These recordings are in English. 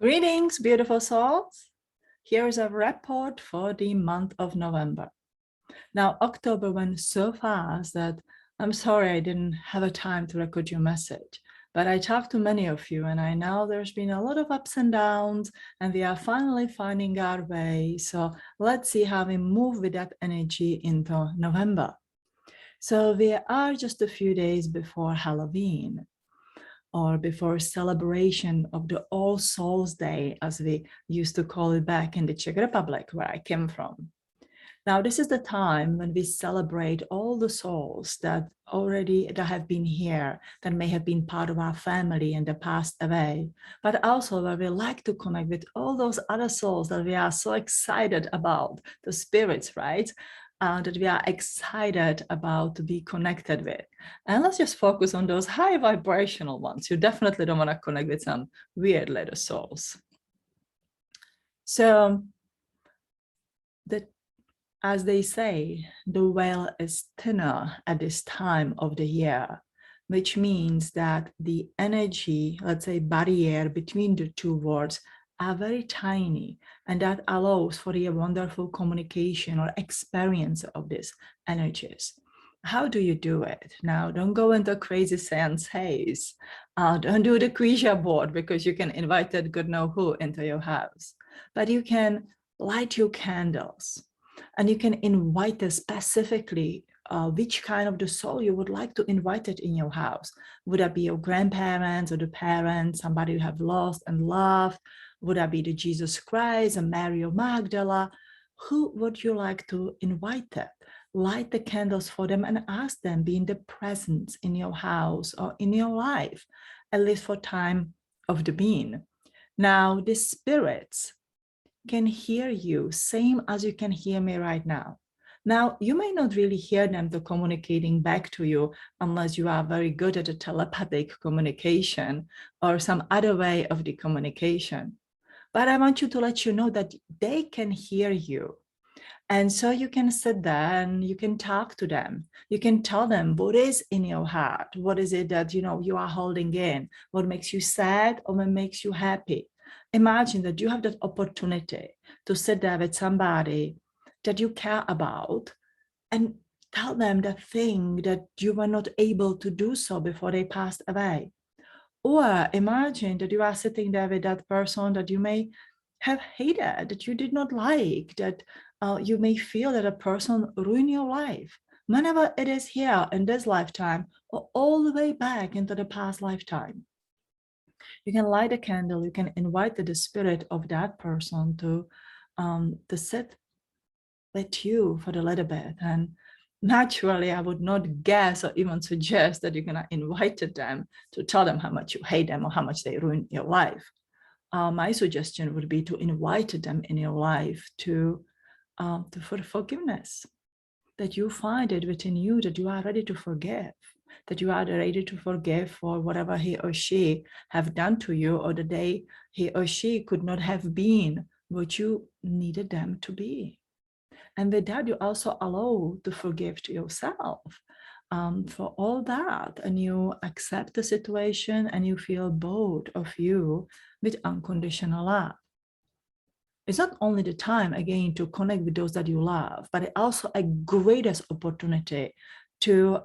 Greetings, beautiful souls. Here's a report for the month of November. Now, October went so fast that I'm sorry I didn't have a time to record your message, but I talked to many of you and I know there's been a lot of ups and downs and we are finally finding our way. So let's see how we move with that energy into November. So we are just a few days before Halloween, or before celebration of the All Souls Day, as we used to call it back in the Czech Republic, where I came from. Now, this is the time when we celebrate all the souls that have been here, that may have been part of our family and that passed away, but also where we like to connect with all those other souls that we are so excited about, the spirits, right? That we are excited about to be connected with. And let's just focus on those high vibrational ones. You definitely don't want to connect with some weird little souls. So, as they say, the veil is thinner at this time of the year, which means that the energy, let's say, barrier between the two worlds are very tiny, and that allows for a wonderful communication or experience of these energies. How do you do it? Now, don't go into crazy seance haze. Don't do the Ouija board because you can invite that good know who into your house. But you can light your candles and you can invite us specifically which kind of the soul you would like to invite it in your house. Would that be your grandparents or the parents, somebody you have lost and loved? Would that be the Jesus Christ, a Mary or Magdala? Who would you like to invite them? Light the candles for them and ask them, be in the presence in your house or in your life, at least for time of the being. Now, the spirits can hear you, same as you can hear me right now. Now, you may not really hear them to communicating back to you unless you are very good at a telepathic communication or some other way of the communication. But I want you to let you know that they can hear you. And so you can sit there and you can talk to them. You can tell them what is in your heart. What is it that you are holding in? What makes you sad or what makes you happy? Imagine that you have that opportunity to sit there with somebody that you care about and tell them that thing that you were not able to do so before they passed away. Or imagine that you are sitting there with that person that you may have hated, that you did not like, that you may feel that a person ruined your life. Whenever it is here in this lifetime or all the way back into the past lifetime. You can light a candle, you can invite the spirit of that person to sit with you for a little bit. And naturally, I would not guess or even suggest that you're going to invite them to tell them how much you hate them or how much they ruin your life. My suggestion would be to invite them in your life for forgiveness, that you find it within you that you are ready to forgive, that you are ready to forgive for whatever he or she have done to you, or the day he or she could not have been what you needed them to be. And with that, you also allow to forgive to yourself for all that. And you accept the situation and you feel both of you with unconditional love. It's not only the time, again, to connect with those that you love, but also a greatest opportunity to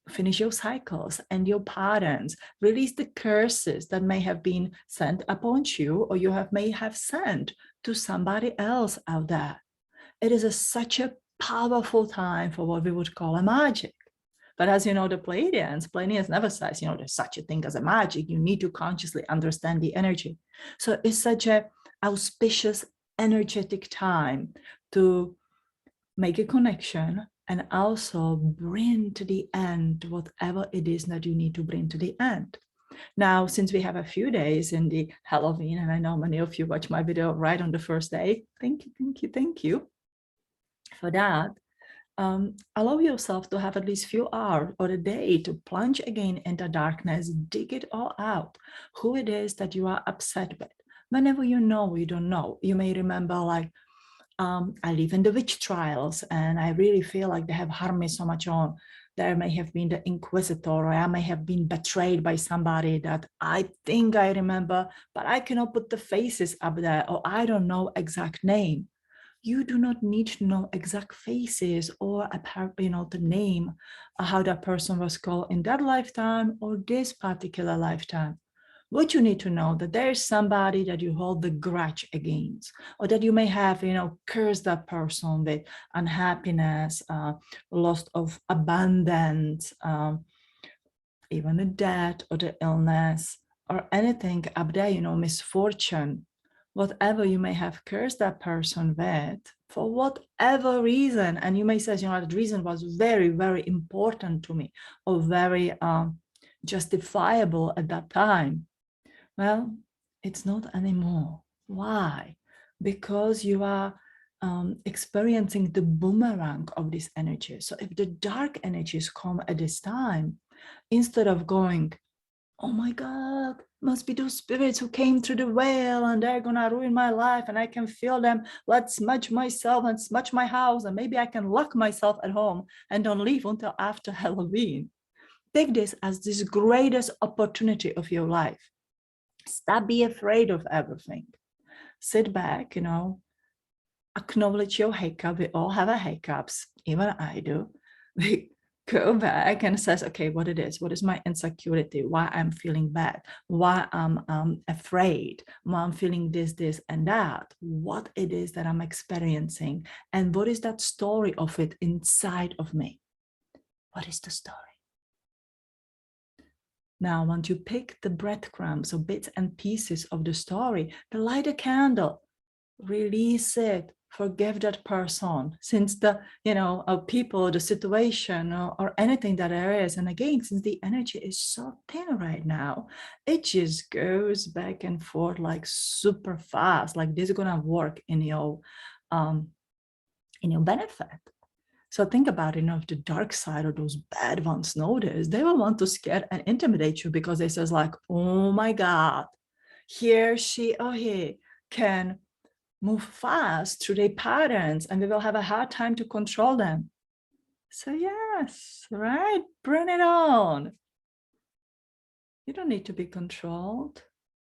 finish your cycles and your patterns, release the curses that may have been sent upon you or you may have sent to somebody else out there. It is such a powerful time for what we would call a magic. But as you know, the Pleiadians never says, there's such a thing as a magic. You need to consciously understand the energy. So it's such a auspicious, energetic time to make a connection and also bring to the end whatever it is that you need to bring to the end. Now, since we have a few days in the Halloween, and I know many of you watch my video right on the first day, thank you for that. Allow yourself to have at least a few hours or a day to plunge again into darkness, dig it all out, who it is that you are upset with. Whenever you don't know, you may remember like, I live in the witch trials and I really feel like they have harmed me so much on. there may have been the inquisitor, or I may have been betrayed by somebody that I think I remember, but I cannot put the faces up there, or I don't know exact name. You do not need to know exact faces or the name, how that person was called in that lifetime or this particular lifetime. What you need to know that there is somebody that you hold the grudge against, or that you may have, cursed that person with unhappiness, loss of abundance, even the death or the illness or anything up there, misfortune, whatever you may have cursed that person with for whatever reason. And you may say, that reason was very, very important to me or very justifiable at that time. Well, it's not anymore. Why? Because you are experiencing the boomerang of this energy. So if the dark energies come at this time, instead of going, oh my God, must be those spirits who came through the veil and they're gonna ruin my life and I can feel them, let's smudge myself and smudge my house and maybe I can lock myself at home and don't leave until after Halloween. Take this as this greatest opportunity of your life. Stop being afraid of everything. Sit back, acknowledge your hiccup. We all have a hiccups, even I do. We go back and says, okay, what it is, what is my insecurity, why I'm feeling bad, why I'm afraid, why I'm feeling this, and that, what it is that I'm experiencing, and what is that story of it inside of me? What is the story? Now, once you pick the breadcrumbs or bits and pieces of the story, light a candle, release it, forgive that person, since the, people, the situation, or anything that there is. And again, since the energy is so thin right now, it just goes back and forth like super fast, like this is gonna work in your benefit. So think about it, if the dark side or those bad ones notice, they will want to scare and intimidate you because they says like, oh my God, here she or he can move fast through their patterns and we will have a hard time to control them. So yes, right, bring it on. You don't need to be controlled.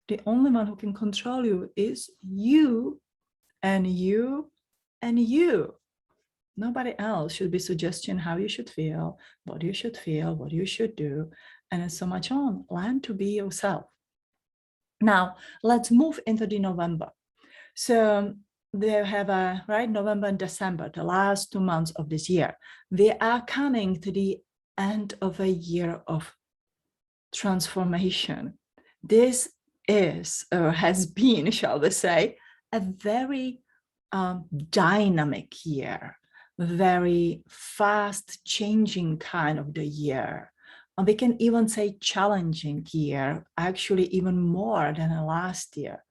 The only one who can control you is you and you and you. Nobody else should be suggesting how you should feel, what you should do, and so much on. Learn to be yourself. Now, let's move into the November. So they have November and December, the last 2 months of this year. We are coming to the end of a year of transformation. This is, or has been, shall we say, a very dynamic year, very fast changing kind of the year. And we can even say challenging year, actually even more than last year,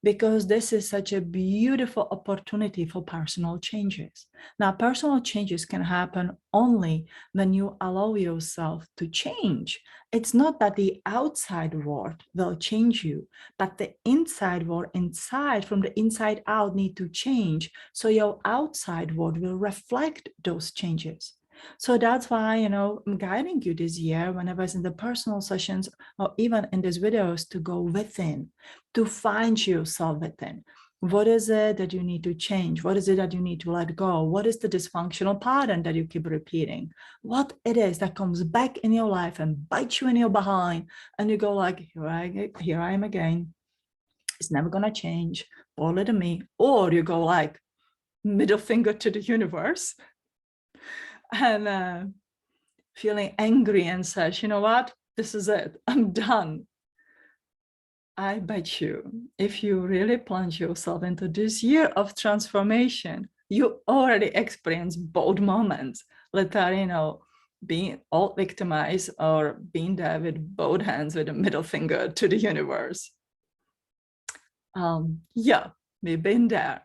because this is such a beautiful opportunity for personal changes. Now, personal changes can happen only when you allow yourself to change. It's not that the outside world will change you, but the inside world, from the inside out, need to change. So your outside world will reflect those changes. So that's why, I'm guiding you this year, whenever it's in the personal sessions or even in these videos, to go within, to find yourself within. What is it that you need to change? What is it that you need to let go? What is the dysfunctional pattern that you keep repeating? What it is that comes back in your life and bites you in your behind, and you go like, here I am again. It's never gonna change. Poor little me. Or you go like, middle finger to the universe, and feeling angry and says, you know what, this is it, I'm done. I bet you, if you really plunge yourself into this year of transformation, you already experience both moments, being all victimized or being there with both hands with a middle finger to the universe. Yeah, we've been there.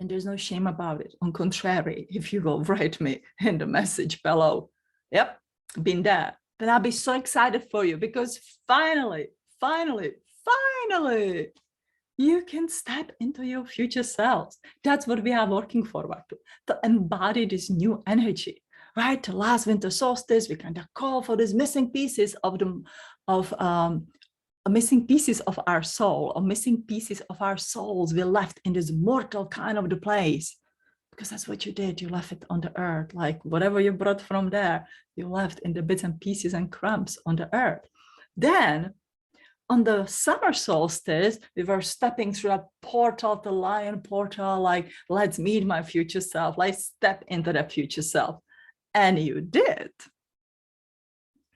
And there's no shame about it. On contrary, if you will write me in the message below, yep, been there, then I'll be so excited for you, because finally, you can step into your future selves. That's what we are working forward to embody this new energy. right? Last winter solstice, we kind of call for these missing pieces missing pieces of our soul, or missing pieces of our souls we left in this mortal kind of the place. Because that's what you did. You left it on the earth. Like whatever you brought from there, you left in the bits and pieces and crumbs on the earth. Then on the summer solstice, we were stepping through that portal, the lion portal, like, let's meet my future self. Let's step into that future self. And you did.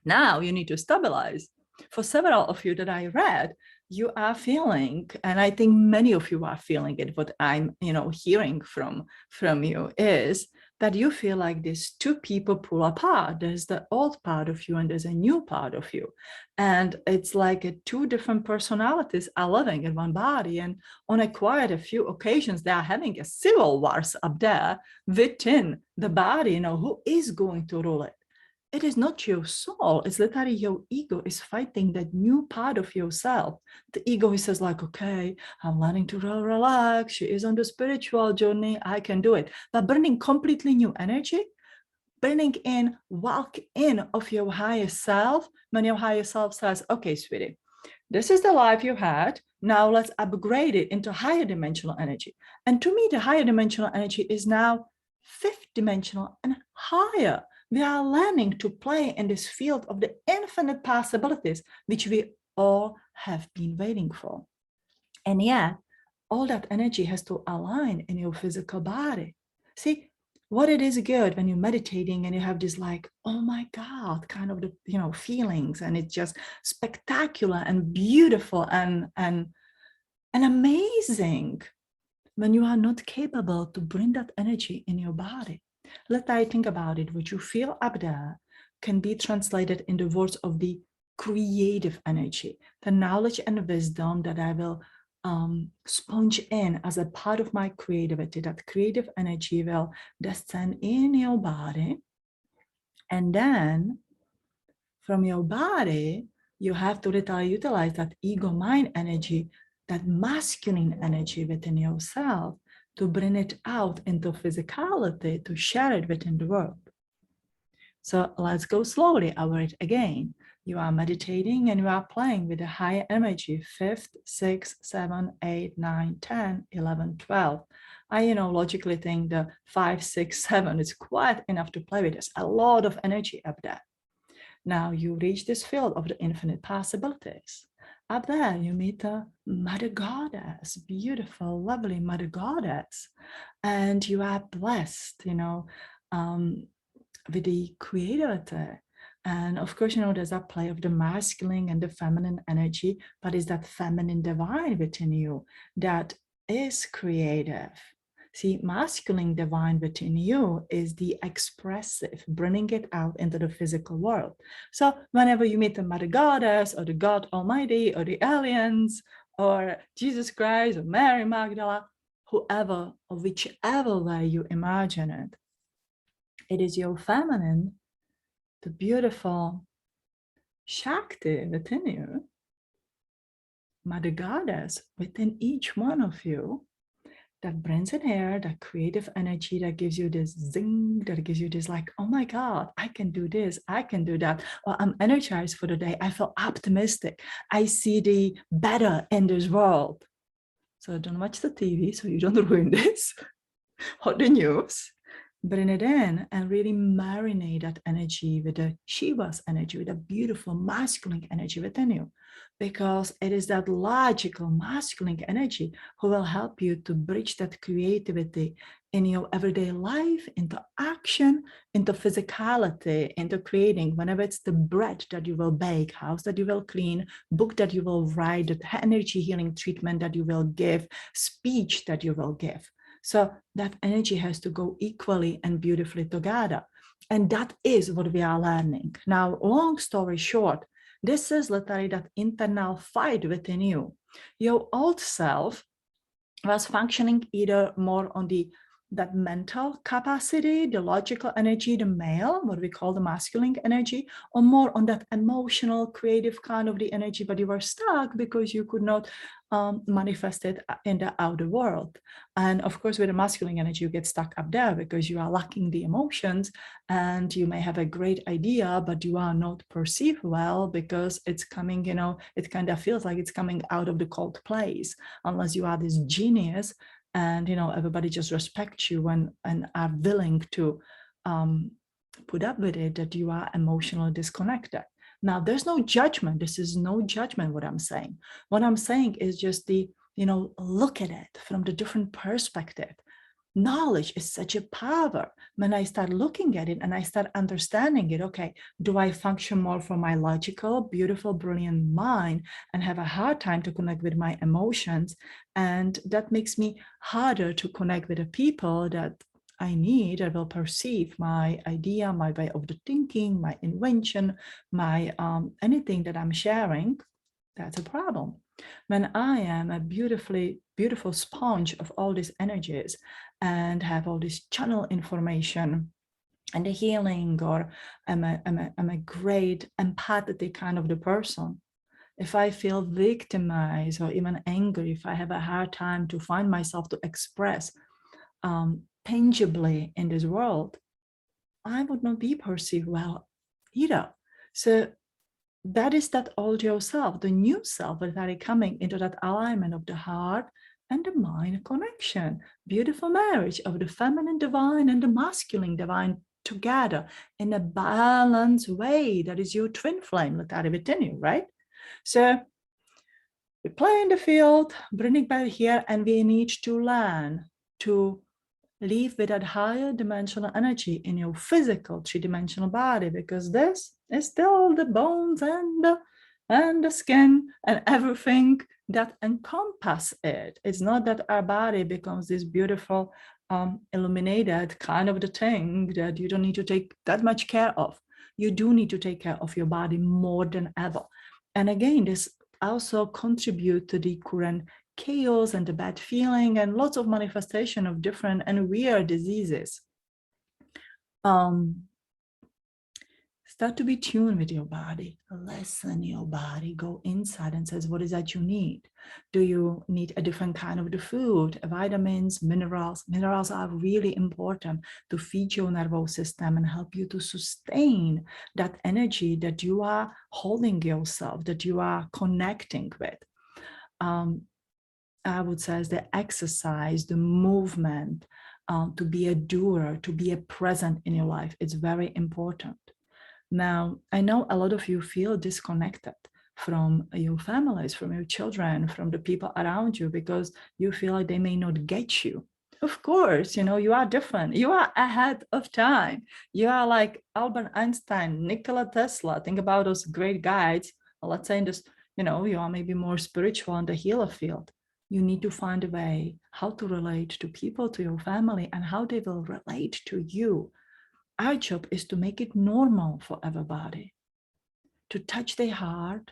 Now you need to stabilize. For several of you that I read, you are feeling, and I think many of you are feeling it, what I'm hearing from you is that you feel like these two people pull apart. There's the old part of you and there's a new part of you. And it's like two different personalities are living in one body. And on quite a few occasions, they are having a civil wars up there within the body, who is going to rule it. It is not your soul. It's literally your ego is fighting that new part of yourself. The ego is says like, okay, I'm learning to relax. She is on the spiritual journey. I can do it. But bringing completely new energy, bringing in, walk in of your higher self, when your higher self says, okay, sweetie, this is the life you had. Now let's upgrade it into higher dimensional energy. And to me, the higher dimensional energy is now fifth dimensional and higher. We are learning to play in this field of the infinite possibilities, which we all have been waiting for. And yet, all that energy has to align in your physical body. See, what it is good when you're meditating and you have this like, oh my God, kind of the feelings, and it's just spectacular and beautiful and amazing when you are not capable to bring that energy in your body. Let I think about it. What you feel up there can be translated in the words of the creative energy, the knowledge and wisdom that I will sponge in as a part of my creativity. That creative energy will descend in your body. And then from your body, you have to literally utilize that ego mind energy, that masculine energy within yourself, to bring it out into physicality, to share it within the world. So let's go slowly over it again. You are meditating and you are playing with a higher energy, 5th, 6th, 7th, 8, 9, 10, 11, 12. I, logically think the 5, 6, 7 is quite enough to play with. There's a lot of energy up there. Now you reach this field of the infinite possibilities. Up there, you meet a mother goddess, beautiful, lovely mother goddess. And you are blessed, with the creativity. And of course, there's a play of the masculine and the feminine energy, but it's that feminine divine within you that is creative. See, masculine divine within you is the expressive, bringing it out into the physical world. So whenever you meet the Mother Goddess or the God Almighty or the aliens or Jesus Christ or Mary Magdalene, whoever or whichever way you imagine it, it is your feminine, the beautiful Shakti within you, Mother Goddess within each one of you, that brings in here, that creative energy that gives you this zing, that gives you this like, oh my God, I can do this, I can do that. Or I'm energized for the day. I feel optimistic. I see the better in this world. So don't watch the TV so you don't ruin this or the news. Bring it in and really marinate that energy with the Shiva's energy, with a beautiful masculine energy within you, because it is that logical masculine energy who will help you to bridge that creativity in your everyday life into action, into physicality, into creating. Whenever it's the bread that you will bake, house that you will clean, book that you will write, the energy healing treatment that you will give, speech that you will give. So that energy has to go equally and beautifully together. And that is what we are learning. Now, long story short, this is literally that internal fight within you. Your old self was functioning either more on the that mental capacity, the logical energy, the male, what we call the masculine energy, or more on that emotional, creative kind of the energy, but you were stuck because you could not manifest it in the outer world. And of course, with the masculine energy, you get stuck up there because you are lacking the emotions, and you may have a great idea, but you are not perceived well because it's coming, it kind of feels like it's coming out of the cold place, unless you are this genius and everybody just respects you and are willing to put up with it, that you are emotionally disconnected. Now, there's no judgment. This is no judgment, what I'm saying. What I'm saying is just look at it from the different perspective. Knowledge is such a power. When I start looking at it and I start understanding it, okay, do I function more from my logical, beautiful, brilliant mind and have a hard time to connect with my emotions? And that makes me harder to connect with the people that I need, that will perceive my idea, my way of the thinking, my invention, my anything that I'm sharing. That's a problem. When I am a beautiful sponge of all these energies and have all this channel information and the healing, or I'm a great empathetic kind of the person. If I feel victimized or even angry, if I have a hard time to find myself to express tangibly in this world, I would not be perceived well either. So that is that old yourself, the new self that are coming into that alignment of the heart and the mind connection. Beautiful marriage of the feminine divine and the masculine divine together in a balanced way. That is your twin flame that are within you, right? So we play in the field, bring it back here, and we need to learn to live with that higher dimensional energy in your physical three-dimensional body, because this is still the bones and the skin and everything that encompass it. It's not that our body becomes this beautiful illuminated kind of the thing that you don't need to take that much care of. You do need to take care of your body more than ever. And again, this also contribute to the current chaos and the bad feeling and lots of manifestation of different and weird diseases. Start to be tuned with your body, listen your body, go inside and says, what is that you need? Do you need a different kind of the food, vitamins, minerals? Minerals are really important to feed your nervous system and help you to sustain that energy that you are holding yourself, that you are connecting with. I would say the exercise, the movement, to be a doer, to be a present in your life, it's very important. Now, I know a lot of you feel disconnected from your families, from your children, from the people around you, because you feel like they may not get you. Of course, you are different. You are ahead of time. You are like Albert Einstein, Nikola Tesla. Think about those great guys. Let's say in this, you are maybe more spiritual in the healer field. You need to find a way how to relate to people, to your family, and how they will relate to you. Our job is to make it normal for everybody, to touch their heart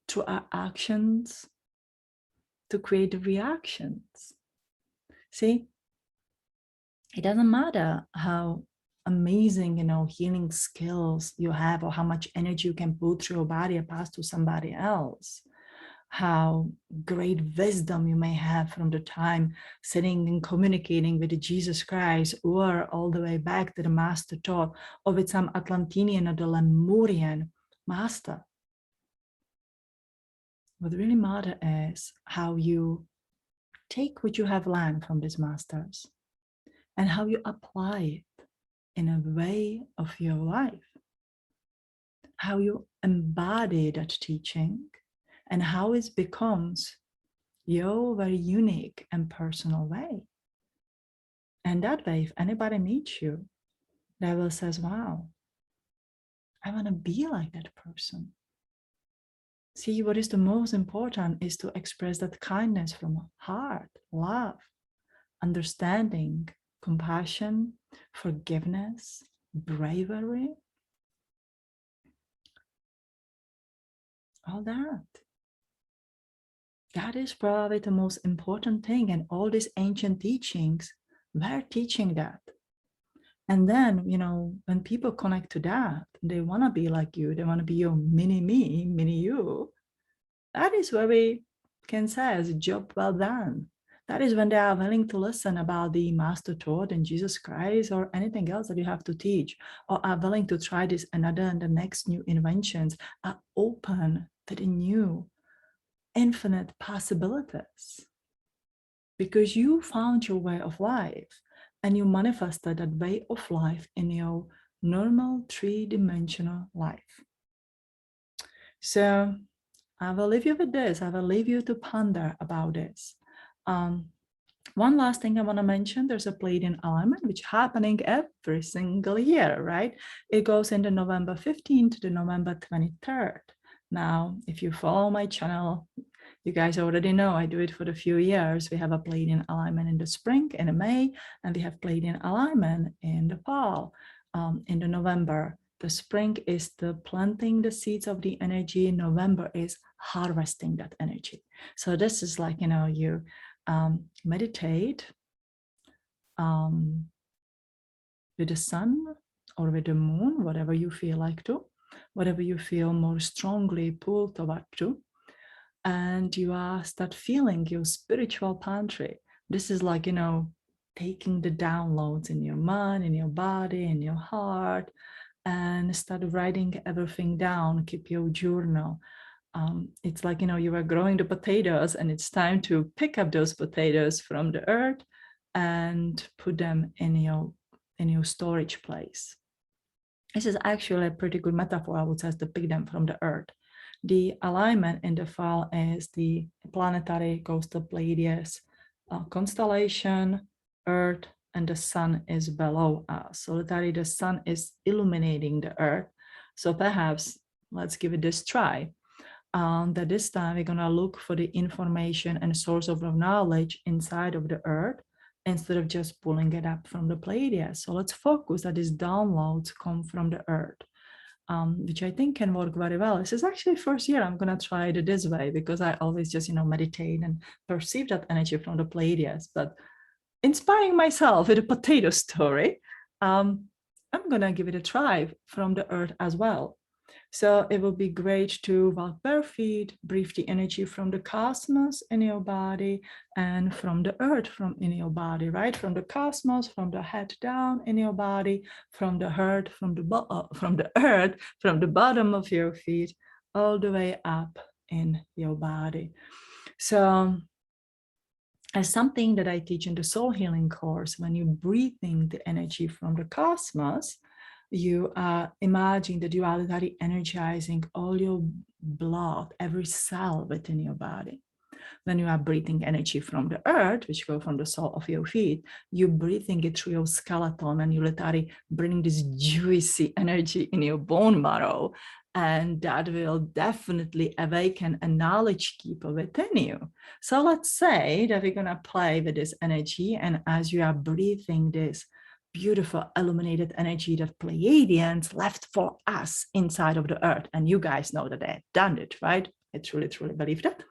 through our actions, to create the reactions. See, it doesn't matter how amazing, healing skills you have or how much energy you can put through your body and pass to somebody else. How great wisdom you may have from the time sitting and communicating with Jesus Christ, or all the way back to the master taught, or with some Atlantinian or the Lemurian master. What really matters is how you take what you have learned from these masters and how you apply it in a way of your life, how you embody that teaching, and how it becomes your very unique and personal way. And that way, if anybody meets you, they will say, wow, I want to be like that person. See, what is the most important is to express that kindness from heart, love, understanding, compassion, forgiveness, bravery, all that. That is probably the most important thing. And all these ancient teachings We're teaching that. And then, you know, when people connect to that, they want to be like you. They want to be your mini me, mini you. That is where we can say as a job well done. That is when they are willing to listen about the master taught and Jesus Christ or anything else that you have to teach, or are willing to try this another and the next new inventions, are open to the new infinite possibilities. Because you found your way of life and you manifested that way of life in your normal three-dimensional life. So I will leave you with this. I will leave you to ponder about this. One last thing I want to mention, there's a Pleiadian alignment which happening every single year, right? It goes into November 15th to the November 23rd. Now, if you follow my channel, you guys already know I do it for a few years. We have a Pleiadian alignment in the spring, in the May, and we have Pleiadian alignment in the fall, in the November. The spring is the planting the seeds of the energy. November is harvesting that energy. So this is like, you know, you meditate with the sun or with the moon, whatever you feel like to, whatever you feel more strongly pulled toward to, and you start feeling your spiritual pantry. This is like, you know, taking the downloads in your mind, in your body, in your heart, and start writing everything down. Keep your journal. It's like, you know, you are growing the potatoes and it's time to pick up those potatoes from the earth and put them in your storage place. This is actually a pretty good metaphor, I would say, to pick them from the earth. The alignment in the fall is the planetary goes to Pleiades constellation, earth, and the sun is below us. So literally the sun is illuminating the earth. So perhaps let's give it this try. That this time we're gonna look for the information and source of knowledge inside of the earth instead of just pulling it up from the Pleiades. So let's focus that these downloads come from the earth, which I think can work very well. This is actually first year I'm gonna try it this way because I always just, you know, meditate and perceive that energy from the Pleiades. But inspiring myself with a potato story, I'm gonna give it a try from the earth as well. So it will be great to walk bare feet, breathe the energy from the cosmos in your body and from the earth from in your body, right? From the cosmos, from the head down in your body, from the earth, from the bottom of your feet, all the way up in your body. So as something that I teach in the soul healing course, when you're breathing the energy from the cosmos, you imagine that you are literally energizing all your blood, every cell within your body. When you are breathing energy from the earth, which go from the sole of your feet, you're breathing it through your skeleton and you literally bring this juicy energy in your bone marrow. And that will definitely awaken a knowledge keeper within you. So let's say that we're gonna play with this energy, and as you are breathing this beautiful illuminated energy that Pleiadians left for us inside of the earth, and you guys know that they've done it, right? I truly, truly believe that.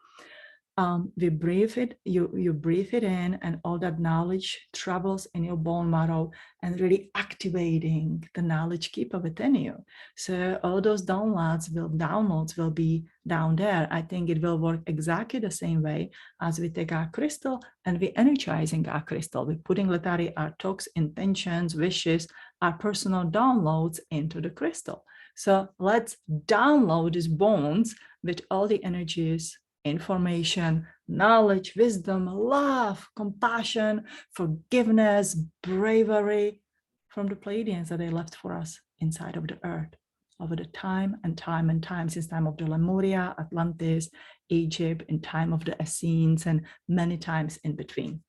We breathe it, you breathe it in, and all that knowledge travels in your bone marrow and really activating the knowledge keeper within you. So all those downloads will be down there. I think it will work exactly the same way as we take our crystal and we energizing our crystal. We're putting literally our thoughts, intentions, wishes, our personal downloads into the crystal. So let's download these bones with all the energies, information, knowledge, wisdom, love, compassion, forgiveness, bravery from the Pleiadians that they left for us inside of the earth over the time and time since time of the Lemuria, Atlantis, Egypt, in time of the Essenes, and many times in between.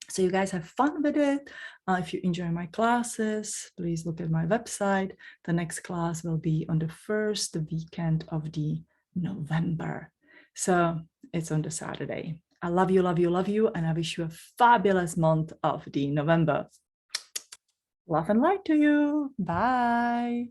So you guys have fun with it. If you enjoy my classes, please look at my website. The next class will be on the first weekend of the November. So it's on the Saturday. I love you, love you, love you. And I wish you a fabulous month of the November. Love and light to you. Bye.